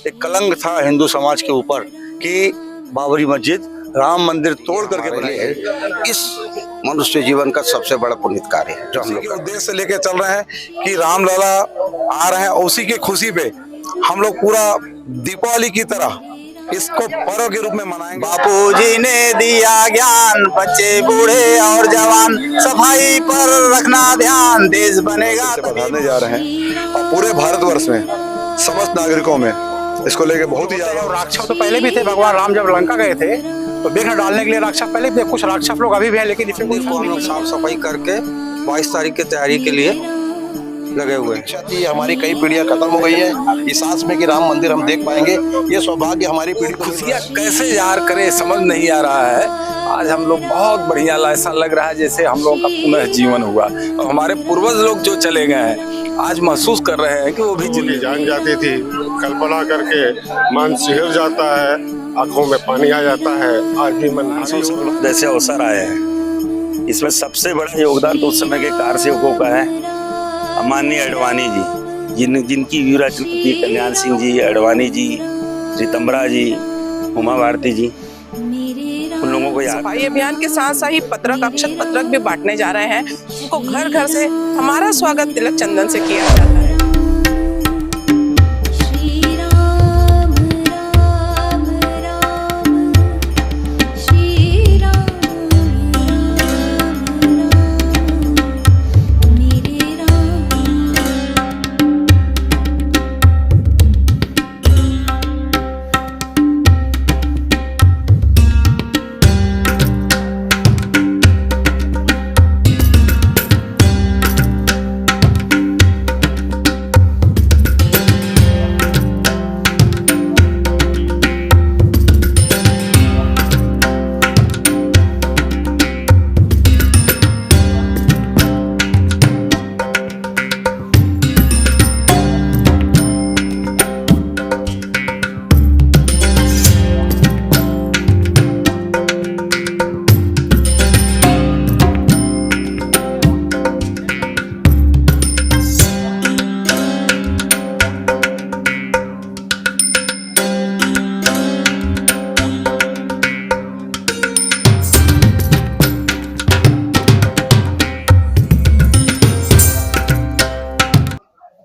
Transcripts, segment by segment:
एक कलंक था हिंदू समाज के ऊपर कि बाबरी मस्जिद राम मंदिर तोड़ करके बनाई है। इस मनुष्य जीवन का सबसे बड़ा पुनीत कार्य है जो हम लोग उद्देश्य से लेके चल रहे हैं कि रामलला आ रहे हैं, उसी की खुशी पे हम लोग पूरा दीपावली की तरह इसको पर्व के रूप में मनाएंगे। बापूजी ने दिया ज्ञान, बच्चे बूढ़े और जवान, सफाई पर रखना ध्यान, देश बनेगा। बढ़ाने जा रहे हैं और पूरे भारतवर्ष में समस्त नागरिकों में इसको लेके बहुत ही ज्यादा। राक्षस तो पहले भी थे, भगवान राम जब लंका गए थे तो विघ्न डालने के लिए राक्षस पहले भी थे, कुछ राक्षस लोग अभी भी हैं, लेकिन इसमें इसको हम लोग साफ सफाई करके 22 तारीख की तैयारी के लिए लगे हुए हैं। हमारी कई पीढ़ियां खत्म हो गई है इस आस में कि राम मंदिर हम देख पाएंगे। ये सौभाग्य हमारी पीढ़ी को खुशियाँ कैसे यार करें समझ नहीं आ रहा है। आज हम लोग बहुत बढ़िया, ऐसा लग रहा है जैसे हम लोगों का पुनः जीवन हुआ और हमारे पूर्वज लोग जो चले गए हैं आज महसूस कर रहे हैं कि वो भी जिंदगी जान जाती थी। कल्पना करके मन सिहर जाता है, आंखों में पानी आ जाता है। आज भी मन जैसे अवसर आए हैं, इसमें सबसे बड़ा योगदान तो उस समय के कारसेवकों का है। माननीय अडवाणी जी, जिनकी व्यूह रचना थी, कल्याण सिंह जी, अडवाणी जी, रितंबरा जी, उमा भारती जी, उन लोगों को याद। सफाई अभियान के साथ साथ ही पत्रक, अक्षत पत्रक भी बांटने जा रहे हैं, उनको घर घर से हमारा स्वागत तिलक चंदन से किया जाता है।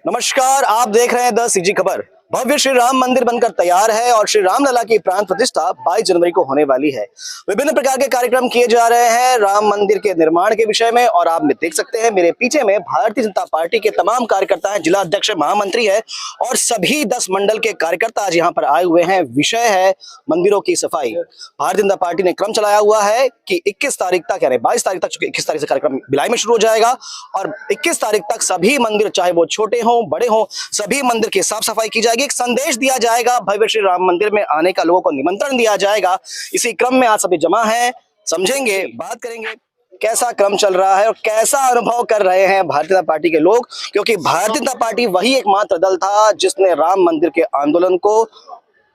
नमस्कार, आप देख रहे हैं द सीजी खबर। भव्य श्री राम मंदिर बनकर तैयार है और श्री रामलला की प्राण प्रतिष्ठा 22 जनवरी को होने वाली है। विभिन्न प्रकार के कार्यक्रम किए जा रहे हैं राम मंदिर के निर्माण के विषय में और आप देख सकते हैं मेरे पीछे में भारतीय जनता पार्टी के तमाम कार्यकर्ता हैं, जिला अध्यक्ष, महामंत्री है और सभी 10 मंडल के कार्यकर्ता आज यहाँ पर आए हुए हैं। विषय है मंदिरों की सफाई। भारतीय जनता पार्टी ने क्रम चलाया हुआ है कि 21 तारीख तक, यानी 22 तारीख तक, चूंकि 21 तारीख से कार्यक्रम भिलाई में शुरू हो जाएगा और 21 तारीख तक सभी मंदिर, चाहे वो छोटे हों बड़े हों, सभी मंदिर की साफ सफाई की जाएगी। एक संदेश दिया जाएगा, भव्य श्री राम मंदिर में आने का लोगों को निमंत्रण दिया जाएगा। इसी क्रम में आज सभी जमा हैं, समझेंगे, बात करेंगे कैसा क्रम चल रहा है और कैसा अनुभव कर रहे हैं भारतीय जनता पार्टी के लोग, क्योंकि भारतीय जनता पार्टी वही एकमात्र दल था जिसने राम मंदिर के आंदोलन को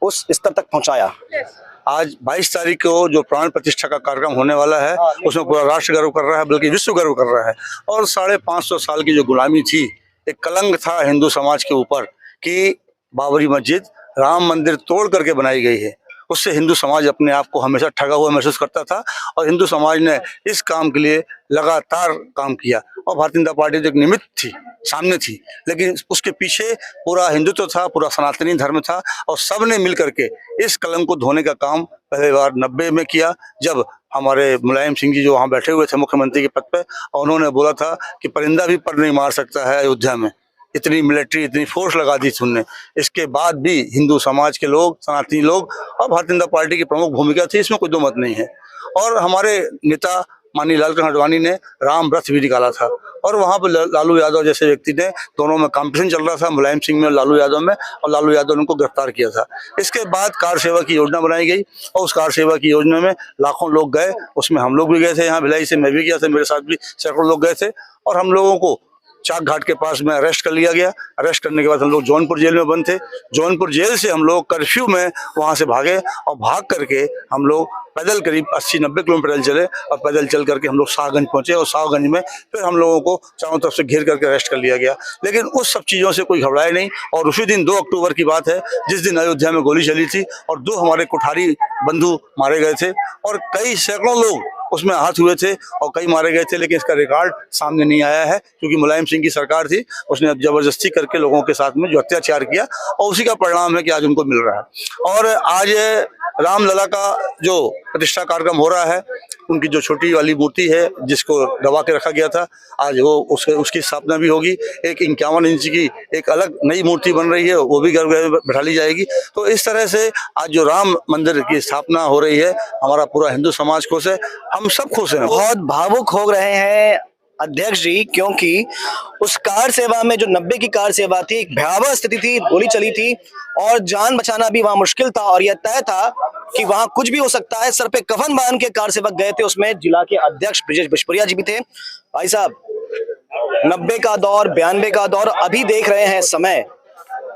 उस स्तर तक पहुंचाया। आज 22 तारीख को जो प्राण प्रतिष्ठा का कार्यक्रम होने वाला है उसमें पूरा राष्ट्र गर्व कर रहा है, बल्कि विश्व गर्व कर रहा है। और 550 साल की जो गुलामी थी, एक कलंक था हिंदू समाज के ऊपर कि बाबरी मस्जिद राम मंदिर तोड़ करके बनाई गई है। उससे हिंदू समाज अपने आप को हमेशा ठगा हुआ महसूस करता था और हिंदू समाज ने इस काम के लिए लगातार काम किया और भारतीय जनता पार्टी जो एक निमित्त थी, सामने थी, लेकिन उसके पीछे पूरा हिंदुत्व था, पूरा सनातनी धर्म था और सब ने मिल करके इस कलंक को धोने का काम पहली बार 90 में किया, जब हमारे मुलायम सिंह जी जो वहाँ बैठे हुए थे मुख्यमंत्री के पद पे, और उन्होंने बोला था कि परिंदा भी पर नहीं मार सकता है अयोध्या में। इतनी मिलिट्री, इतनी फोर्स लगा दी थी उनने। इसके बाद भी हिंदू समाज के लोग, सनातनी लोग और भारतीय जनता पार्टी की प्रमुख भूमिका थी, इसमें कोई दो मत नहीं है। और हमारे नेता माननीय लालकृष्ण आडवाणी ने राम रथ भी निकाला था और वहाँ पर लालू यादव जैसे व्यक्ति ने, दोनों में कंपटीशन चल रहा था, मुलायम सिंह में और लालू यादव में, और लालू यादव ने उनको गिरफ्तार किया था। इसके बाद कार सेवा की योजना बनाई गई और उस कार सेवा की योजना में लाखों लोग गए, उसमें हम लोग भी गए थे। यहाँ भिलाई से मैं भी गया था, मेरे साथ भी सैकड़ों लोग गए थे और हम लोगों को चाक घाट के पास में अरेस्ट कर लिया गया। अरेस्ट करने के बाद हम लोग जौनपुर जेल में बंद थे। जौनपुर जेल से हम लोग कर्फ्यू में वहाँ से भागे और भाग करके हम लोग पैदल करीब 80-90 किलोमीटर पैदल चले और पैदल चल करके हम लोग शाहगंज पहुंचे और शाहगंज में फिर हम लोगों को चारों तरफ से घेर करके अरेस्ट कर लिया गया। लेकिन उस सब चीज़ों से कोई घबराए नहीं और उसी दिन 2 अक्टूबर की बात है जिस दिन अयोध्या में गोली चली थी और 2 हमारे कुठारी बंधु मारे गए थे और कई सैकड़ों लोग उसमें आहत हुए थे और कई मारे गए थे। लेकिन इसका रिकॉर्ड सामने नहीं आया है क्योंकि मुलायम सिंह की सरकार थी, उसने जबरदस्ती करके लोगों के साथ में जो अत्याचार किया और उसी का परिणाम है कि आज उनको मिल रहा है। और आज रामलला का जो प्रतिष्ठा कार्यक्रम हो रहा है, उनकी जो छोटी वाली मूर्ति है जिसको दबा के रखा गया था, आज वो उसकी स्थापना भी होगी। एक 51 इंच की एक अलग नई मूर्ति बन रही है, वो भी गर्भगृह में बैठा ली जाएगी। तो इस तरह से आज जो राम मंदिर की स्थापना हो रही है, हमारा पूरा हिंदू समाज खुश है, हम सब खुश हैं। बहुत भावुक हो रहे हैं अध्यक्ष जी, क्योंकि उस कार सेवा में जो 90 की कार सेवा थी, एक भयावह स्थिति थी, गोली चली थी और जान बचाना भी वहां मुश्किल था और यह तय था कि वहां कुछ भी हो सकता है। सर पे कफन बांध के कार सेवक गए थे, उसमें जिला के अध्यक्ष ब्रिजेश बिशपुरिया जी भी थे। भाई साहब, 90 का दौर, 92 का दौर, अभी देख रहे हैं समय,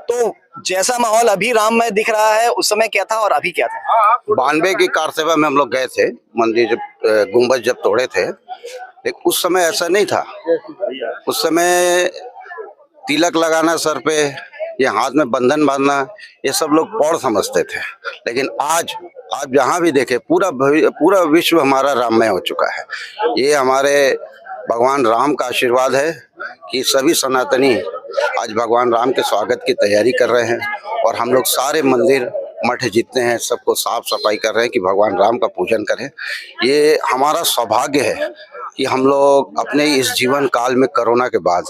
तो जैसा माहौल अभी राम में दिख रहा है उस समय क्या था और अभी क्या था? 92 की कार सेवा में हम लोग गए थे, मंदिर जब गुम्बद जब तोड़े थे, लेकिन उस समय ऐसा नहीं था। उस समय तिलक लगाना सर पे, ये हाथ में बंधन बांधना, ये सब लोग पौड़ समझते थे। लेकिन आज आप जहाँ भी देखें, पूरा विश्व हमारा राममय हो चुका है। ये हमारे भगवान राम का आशीर्वाद है कि सभी सनातनी आज भगवान राम के स्वागत की तैयारी कर रहे हैं और हम लोग सारे मंदिर मठ जितने हैं सबको साफ सफाई कर रहे हैं कि भगवान राम का पूजन करें। ये हमारा सौभाग्य है कि हम लोग अपने इस जीवन काल में कोरोना के बाद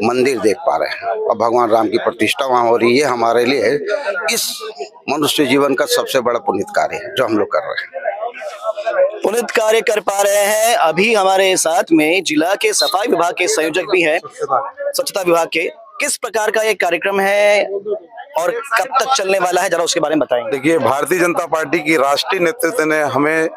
मंदिर देख पा रहे हैं और भगवान राम की प्रतिष्ठा वहाँ हो रही है। हमारे लिए इस मनुष्य जीवन का सबसे बड़ा पुनीत कार्य है जो हम लोग कर रहे हैं। पुनित कार्य कर पा रहे हैं। अभी हमारे साथ में जिला के सफाई विभाग के संयोजक भी हैं, स्वच्छता विभाग के। किस प्रकार का ये कार्यक्रम है और कब तक चलने वाला है, जरा उसके बारे में बताएंगे। देखिए, भारतीय जनता पार्टी की राष्ट्रीय नेतृत्व ने हमें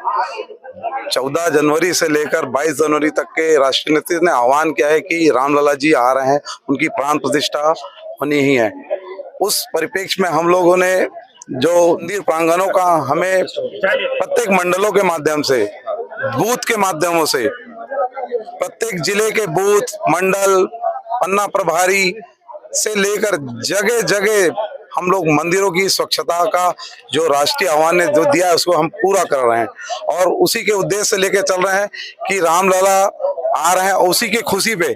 14 जनवरी से लेकर 22 जनवरी तक के राष्ट्रीय नेतृत्व ने आह्वान किया है कि रामलला जी आ रहे हैं, उनकी प्राण प्रतिष्ठा होनी ही है। उस परिप्रेक्ष्य में हम लोगों ने जो मंदिर प्रांगणों का हमें प्रत्येक मंडलों के माध्यम से, बूथ के माध्यमों से, प्रत्येक जिले के बूथ, मंडल, पन्ना प्रभारी से लेकर जगह जगह हम लोग मंदिरों की स्वच्छता का जो राष्ट्रीय आह्वान ने जो दिया है उसको हम पूरा कर रहे हैं और उसी के उद्देश्य से लेकर चल रहे हैं कि रामलला आ रहे हैं। उसी की खुशी पे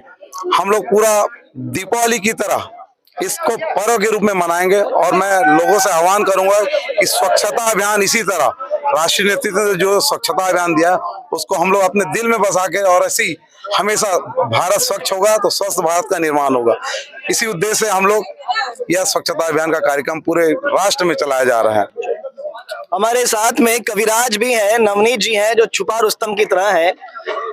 हम लोग पूरा दीपावली की तरह इसको पर्व के रूप में मनाएंगे और मैं लोगों से आह्वान करूंगा कि स्वच्छता अभियान इसी तरह राष्ट्रीय नेतृत्व ने जो स्वच्छता अभियान दिया उसको हम लोग अपने दिल में बसा के और ऐसी हमेशा भारत स्वच्छ होगा तो स्वस्थ भारत का निर्माण होगा। इसी उद्देश्य से हम लोग यह स्वच्छता अभियान का कार्यक्रम पूरे राष्ट्र में चलाया जा रहा है। हमारे साथ में कविराज भी हैं, नवनीत जी हैं, जो छुपा रुस्तम की तरह हैं।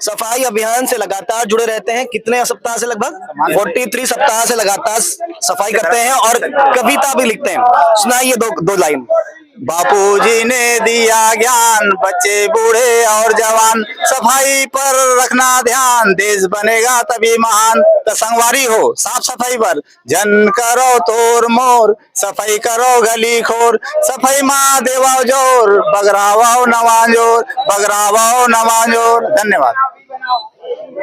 सफाई अभियान से लगातार जुड़े रहते हैं। कितने सप्ताह से? लगभग 43 सप्ताह से लगातार सफाई करते हैं और कविता भी लिखते हैं। सुनाइए दो लाइन। बापूजी ने दिया ज्ञान, बच्चे बूढ़े और जवान, सफाई पर रखना ध्यान, देश बनेगा तभी महान। तो संगवारी हो साफ सफाई पर, जन करो तोर मोर, सफाई करो गली खोर, सफाई माँ देवाओ जोर, बगरावाओ नवाजोर, बगरावाओ नवाजोर। धन्यवाद।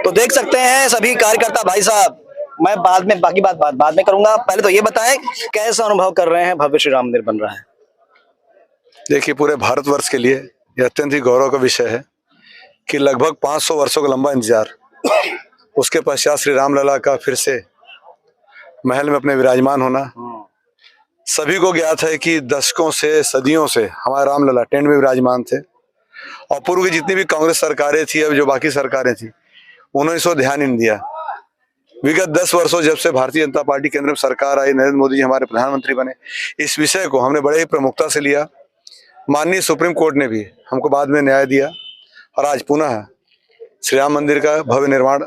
तो देख सकते हैं सभी कार्यकर्ता। भाई साहब, मैं बाद में बाकी बात बाद में करूंगा, पहले तो ये बताएं कैसा अनुभव कर रहे हैं, भव्य श्री राम मंदिर बन रहा है। देखिए, पूरे भारतवर्ष के लिए यह अत्यंत ही गौरव का विषय है कि लगभग 500 वर्षों का लंबा इंतजार, उसके पश्चात श्री रामलला का फिर से महल में अपने विराजमान होना। सभी को ज्ञात है कि दशकों से, सदियों से हमारे रामलला टेंट में विराजमान थे और पूर्व की जितनी भी कांग्रेस सरकारें थी, अब जो बाकी सरकारें थी, उन्होंने इसको ध्यान ही नहीं दिया। विगत 10 वर्षों जब से भारतीय जनता पार्टी केंद्र में सरकार आई, नरेंद्र मोदी जी हमारे प्रधानमंत्री बने, इस विषय को हमने बड़े ही प्रमुखता से लिया। माननीय सुप्रीम कोर्ट ने भी हमको बाद में न्याय दिया और आज पुनः श्री राम मंदिर का भव्य निर्माण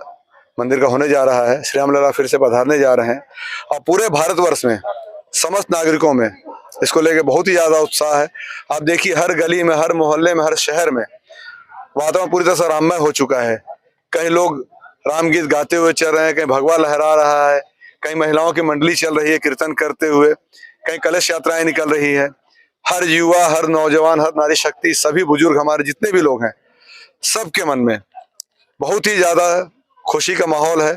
मंदिर का होने जा रहा है। श्री रामलला फिर से पधारने जा रहे हैं और पूरे भारतवर्ष में समस्त नागरिकों में इसको लेकर बहुत ही ज्यादा उत्साह है। आप देखिए, हर गली में, हर मोहल्ले में, हर शहर में वातावरण पूरी तरह से राममय हो चुका है। कहीं लोग राम गीत गाते हुए चल रहे हैं, कहीं भगवा लहरा रहा है, कहीं महिलाओं की मंडली चल रही है कीर्तन करते हुए, कहीं कलश यात्राएं निकल रही है। हर युवा, हर नौजवान, हर नारी शक्ति, सभी बुजुर्ग, हमारे जितने भी लोग हैं, सबके मन में बहुत ही ज्यादा खुशी का माहौल है।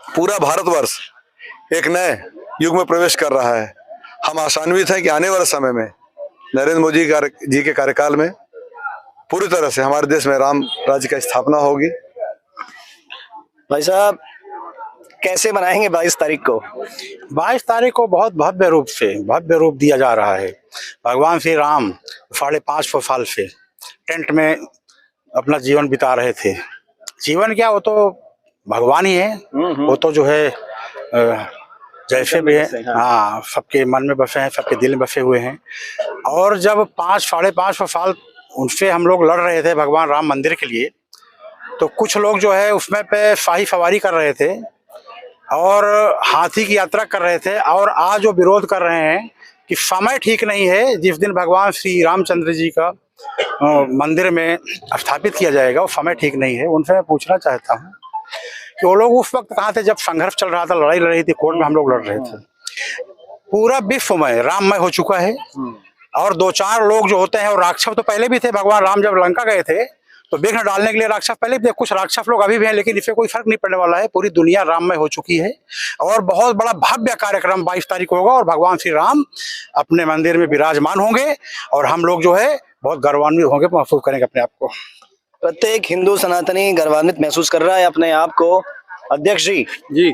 पूरा भारतवर्ष एक नए युग में प्रवेश कर रहा है। हम आशान्वित हैं कि आने वाले समय में नरेंद्र मोदी जी के कार्यकाल में पूरी तरह से हमारे देश में राम राज्य की स्थापना होगी। भाई साहब, कैसे मनाएंगे 22 तारीख को? 22 तारीख को बहुत भव्य रूप दिया जा रहा है। भगवान श्री राम 550 साल से टेंट में अपना जीवन बिता रहे थे। जीवन क्या, वो तो भगवान ही है। वो तो जो है जैसे भी है, हाँ, सबके मन में बसे हैं, सबके दिल में बसे हुए हैं। और जब 500-550 साल उनसे हम लोग लड़ रहे थे भगवान राम मंदिर के लिए, तो कुछ लोग जो है उसमें पे शाही सवारी कर रहे थे और हाथी की यात्रा कर रहे थे। और आज जो विरोध कर रहे हैं कि समय ठीक नहीं है, जिस दिन भगवान श्री रामचंद्र जी का मंदिर में स्थापित किया जाएगा, वो समय ठीक नहीं है। उनसे मैं पूछना चाहता हूँ कि वो लोग उस वक्त कहाँ थे जब संघर्ष चल रहा था, लड़ाई लड़ रही थी, कोर्ट में हम लोग लड़ रहे थे। पूरा विश्वमय राममय हो चुका है। और 2-4 लोग जो होते हैं, और राक्षस तो पहले भी थे। भगवान राम जब लंका गए थे तो विघ्न डालने के लिए राक्षस पहले भी थे, कुछ राक्षस लोग अभी भी हैं, लेकिन इससे कोई फर्क नहीं पड़ने वाला है। पूरी दुनिया राममय हो चुकी है और बहुत बड़ा भव्य कार्यक्रम 22 तारीख को होगा और भगवान श्री राम अपने मंदिर में विराजमान होंगे और हम लोग जो है बहुत गौरवान्वित होंगे, महसूस करेंगे अपने आप को। प्रत्येक हिंदू सनातनी गौरवान्वित महसूस कर रहा है अपने आप को। अध्यक्ष जी,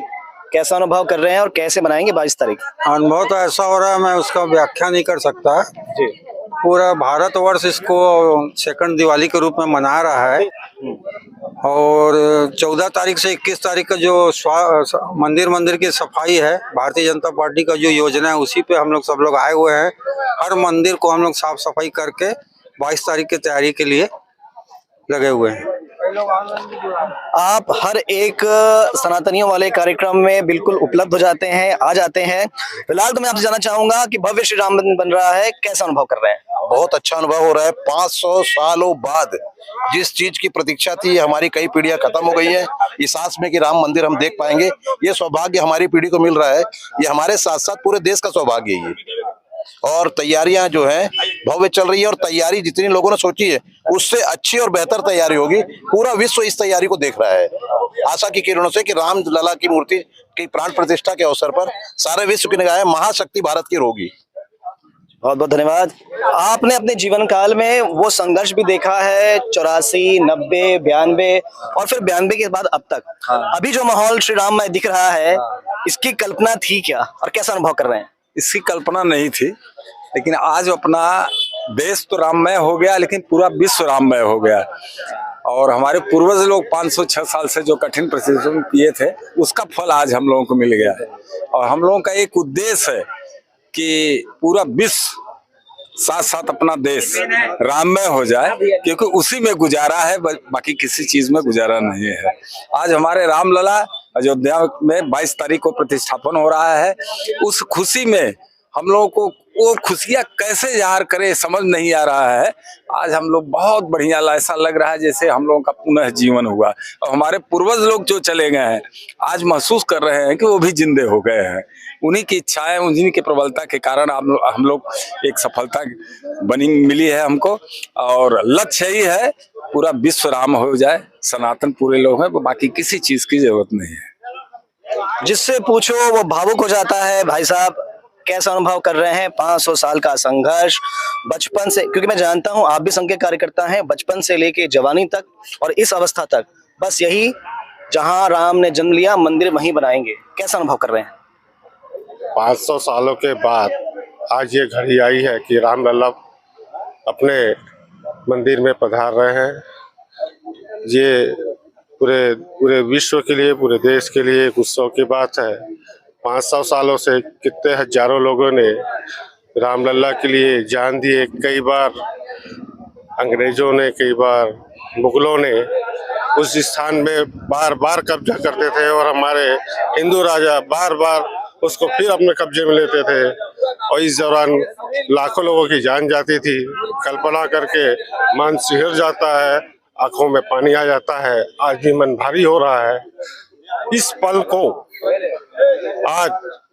कैसा अनुभव कर रहे हैं और कैसे मनाएंगे 22 तारीख? अनुभव तो ऐसा हो रहा है, मैं उसका व्याख्या नहीं कर सकता जी। पूरा भारतवर्ष इसको सेकंड दिवाली के रूप में मना रहा है। और 14 तारीख से 21 तारीख का जो मंदिर की सफाई है, भारतीय जनता पार्टी का जो योजना है, उसी पे हम लोग सब लोग आए हुए हैं। हर मंदिर को हम लोग साफ सफाई करके 22 तारीख की तैयारी के लिए लगे हुए हैं। आप हर एक सनातनियों वाले कार्यक्रम में बिल्कुल उपलब्ध हो जाते हैं, आ जाते हैं। फिलहाल तो मैं आपसे जानना चाहूंगा कि भव्य श्री राम मंदिर बन रहा है, कैसा अनुभव कर रहे हैं? बहुत अच्छा अनुभव हो रहा है। 500 सालों बाद जिस चीज की प्रतीक्षा थी, हमारी कई पीढ़ियां खत्म हो गई है इस आस में कि राम मंदिर हम देख पाएंगे। ये सौभाग्य हमारी पीढ़ी को मिल रहा है। ये हमारे साथ साथ पूरे देश का सौभाग्य है ये। और तैयारियां जो हैं भव्य चल रही है और तैयारी जितनी लोगों ने सोची है उससे अच्छी और बेहतर तैयारी होगी। पूरा विश्व इस तैयारी को देख रहा है आशा की किरणों से कि राम लला की मूर्ति की प्राण प्रतिष्ठा के अवसर पर सारे विश्व की निगाहें महाशक्ति भारत की होगी। बहुत बहुत धन्यवाद। आपने अपने जीवन काल में वो संघर्ष भी देखा है, 84, 90, 92 और फिर 92 के बाद अब तक। अभी जो माहौल श्री राम में दिख रहा है, इसकी कल्पना थी क्या और कैसा अनुभव कर रहे हैं? इसकी कल्पना नहीं थी, लेकिन आज अपना देश तो राममय हो गया, लेकिन पूरा विश्व राममय हो गया। और हमारे पूर्वज लोग 506 साल से जो कठिन परिश्रम किए थे, उसका फल आज हम लोगों को मिल गया है। और हम लोगों का एक उद्देश्य है कि पूरा विश्व साथ साथ अपना देश राममय हो जाए, क्योंकि उसी में गुजारा है, बाकी किसी चीज में गुजारा नहीं है। आज हमारे रामलला अयोध्या में 22 तारीख को प्रतिष्ठापन हो रहा है। उस खुशी में हम लोगों को वो खुशियां कैसे ज़ाहिर करें समझ नहीं आ रहा है। आज हम लोग बहुत बढ़िया, ऐसा लग रहा है जैसे हम लोगों का पुनः जीवन हुआ और हमारे पूर्वज लोग जो चले गए हैं आज महसूस कर रहे हैं कि वो भी जिंदे हो गए हैं। उन्हीं की इच्छाएं, उन्हीं की प्रबलता के कारण हम लोग एक सफलता मिली है हमको। और लक्ष्य यही है पूरा विश्व राम हो जाए, सनातन पूरे लोग हैं, बाकी किसी चीज की जरूरत नहीं है। जिससे पूछो वो भावुक हो जाता है। भाई साहब, कैसा अनुभव कर रहे हैं 500 साल का संघर्ष बचपन से, क्योंकि मैं जानता हूं आप भी संघ के कार्यकर्ता हैं, बचपन से लेके जवानी तक और इस अवस्था तक बस यही, जहां राम ने जन्म लिया मंदिर वहीं बनाएंगे। कैसा अनुभव कर रहे हैं? 500 सालों के बाद आज ये घड़ी आई है कि रामलला अपने मंदिर में पधार रहे हैं। ये पूरे विश्व के लिए, पूरे देश के लिए एक उत्सव की बात है। 500 सालों से कितने हजारों लोगों ने रामलला के लिए जान दिए। कई बार अंग्रेजों ने, कई बार मुगलों ने उस स्थान में बार बार कब्जा करते थे और हमारे हिंदू राजा बार बार उसको फिर अपने कब्जे में लेते थे और इस दौरान लाखों लोगों की जान जाती थी। कल्पना करके मन सिहर जाता है, आंखों में पानी आ जाता है। आज भी मन भारी हो रहा है। इस पल को आज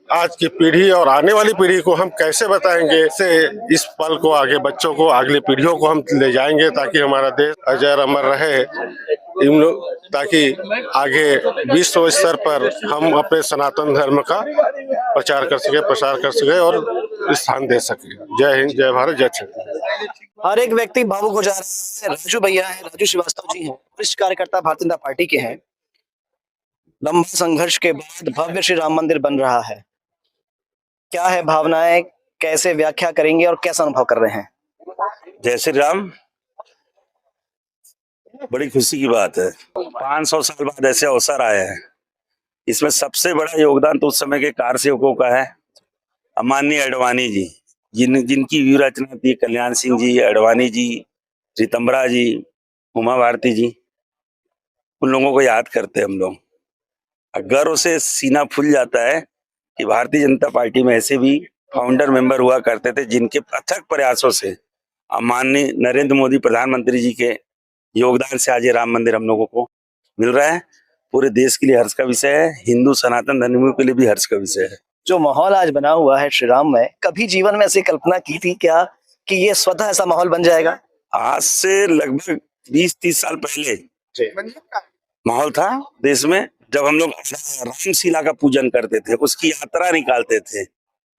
आज की पीढ़ी और आने वाली पीढ़ी को हम कैसे बताएंगे, से इस पल को आगे बच्चों को, अगली पीढ़ियों को हम ले जाएंगे ताकि हमारा देश अजर अमर रहे, ताकि आगे विश्व स्तर पर हम अपने सनातन धर्म का प्रचार कर सके, प्रसार कर सके और स्थान दे सके। जय हिंद, जय भारत, जय छत्तीसगढ़। हर एक व्यक्ति भावुक हो जा रहा है। राजू भैया है, राजू श्रीवास्तव जी हैं, वरिष्ठ कार्यकर्ता भारतीय जनता पार्टी के हैं। लंबे संघर्ष के बाद भव्य श्री राम मंदिर बन रहा है। क्या है भावनाएं, कैसे व्याख्या करेंगे और कैसा अनुभव कर रहे हैं? जय श्री राम। बड़ी खुशी की बात है, 500 साल बाद ऐसे अवसर आए हैं। इसमें सबसे बड़ा योगदान तो उस समय के कार सेवकों का है। माननीय अडवाणी जी, जिनकी व्यूह रचना थी, कल्याण सिंह जी, अडवाणी जी, रितंबरा जी, उमा भारती जी, उन लोगों को याद करते हैं हम लोग। गर्व से सीना फूल जाता है कि भारतीय जनता पार्टी में ऐसे भी फाउंडर मेंबर हुआ करते थे, जिनके अथक प्रयासों से माननीय नरेंद्र मोदी प्रधानमंत्री जी के योगदान से आज ये राम मंदिर हम लोगों को मिल रहा है। पूरे देश के लिए हर्ष का विषय है, हिंदू सनातन धर्मियों के लिए भी हर्ष का विषय है। जो माहौल आज बना हुआ है श्री राम में, कभी जीवन में ऐसी कल्पना की थी क्या कि ये स्वतः ऐसा माहौल बन जाएगा? आज से लगभग 20-30 साल पहले माहौल था देश में, जब हम लोग रामशिला का पूजन करते थे, उसकी यात्रा निकालते थे,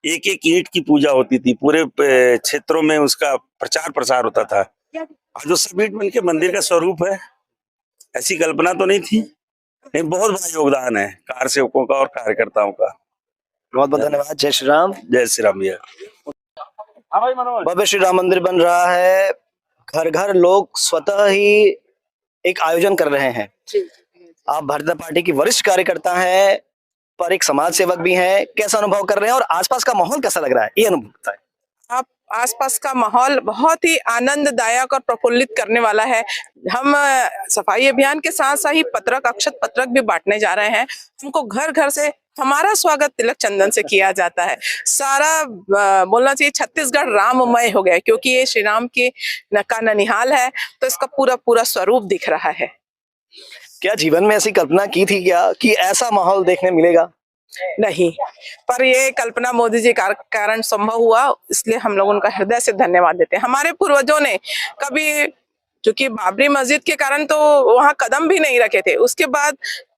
एक एक ईंट की पूजा होती थी, पूरे क्षेत्रों में उसका प्रचार प्रसार होता था। आज वो सब ईंट बन के मंदिर का स्वरूप है। ऐसी कल्पना तो नहीं थी। लेकिन बहुत बड़ा योगदान है कार सेवकों का और कार्यकर्ताओं का। बहुत बहुत धन्यवाद। जय श्री राम। जय श्री राम भैया। भव्य श्री राम मंदिर बन रहा है। घर घर लोग स्वतः ही एक आयोजन कर रहे हैं। आप भारतीय जनता पार्टी की वरिष्ठ कार्यकर्ता हैं, पर एक समाज सेवक भी हैं। कैसा अनुभव कर रहे हैं और आसपास का माहौल कैसा लग रहा है, ये अनुभव बताएं। आप आसपास का माहौल बहुत ही आनंददायक और प्रफुल्लित करने वाला है। हम सफाई अभियान के साथ साथ ही पत्रक, अक्षत पत्रक भी बांटने जा रहे हैं। हमको घर घर से हमारा स्वागत तिलक चंदन से किया जाता है। सारा बोलना चाहिए छत्तीसगढ़ राममय हो गया, क्योंकि ये श्री राम के का ननिहाल है, तो इसका पूरा पूरा स्वरूप दिख रहा है। क्या जीवन में ऐसी कल्पना की थी क्या कि ऐसा माहौल देखने मिलेगा? नहीं, पर ये कल्पना मोदी जी के कारण संभव हुआ, इसलिए हम लोग उनका हृदय से धन्यवाद देते हैं। हमारे पूर्वजों ने कभी, क्योंकि बाबरी मस्जिद के कारण तो वहां कदम भी नहीं रखे थे, उसके बाद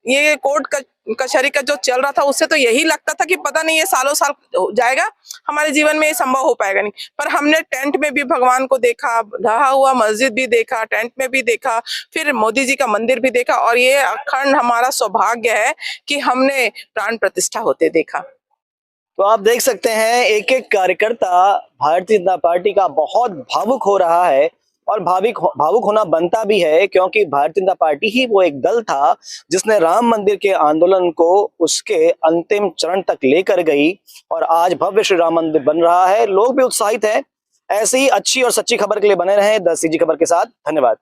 ये कोर्ट कचहरी का जो चल रहा था, उससे तो यही लगता था कि पता नहीं ये सालों साल हो जाएगा, हमारे जीवन में ये संभव हो पाएगा नहीं। पर हमने टेंट में भी भगवान को देखा, ढहा हुआ मस्जिद भी देखा, टेंट में भी देखा, फिर मोदी जी का मंदिर भी देखा, और ये अखंड हमारा सौभाग्य है कि हमने प्राण प्रतिष्ठा होते देखा। तो आप देख सकते हैं, एक एक कार्यकर्ता भारतीय जनता पार्टी का बहुत भावुक हो रहा है, और भावुक होना बनता भी है, क्योंकि भारतीय जनता पार्टी ही वो एक दल था जिसने राम मंदिर के आंदोलन को उसके अंतिम चरण तक लेकर गई, और आज भव्य श्री राम मंदिर बन रहा है। लोग भी उत्साहित हैं। ऐसी ही अच्छी और सच्ची खबर के लिए बने रहें 10 CG खबर के साथ। धन्यवाद।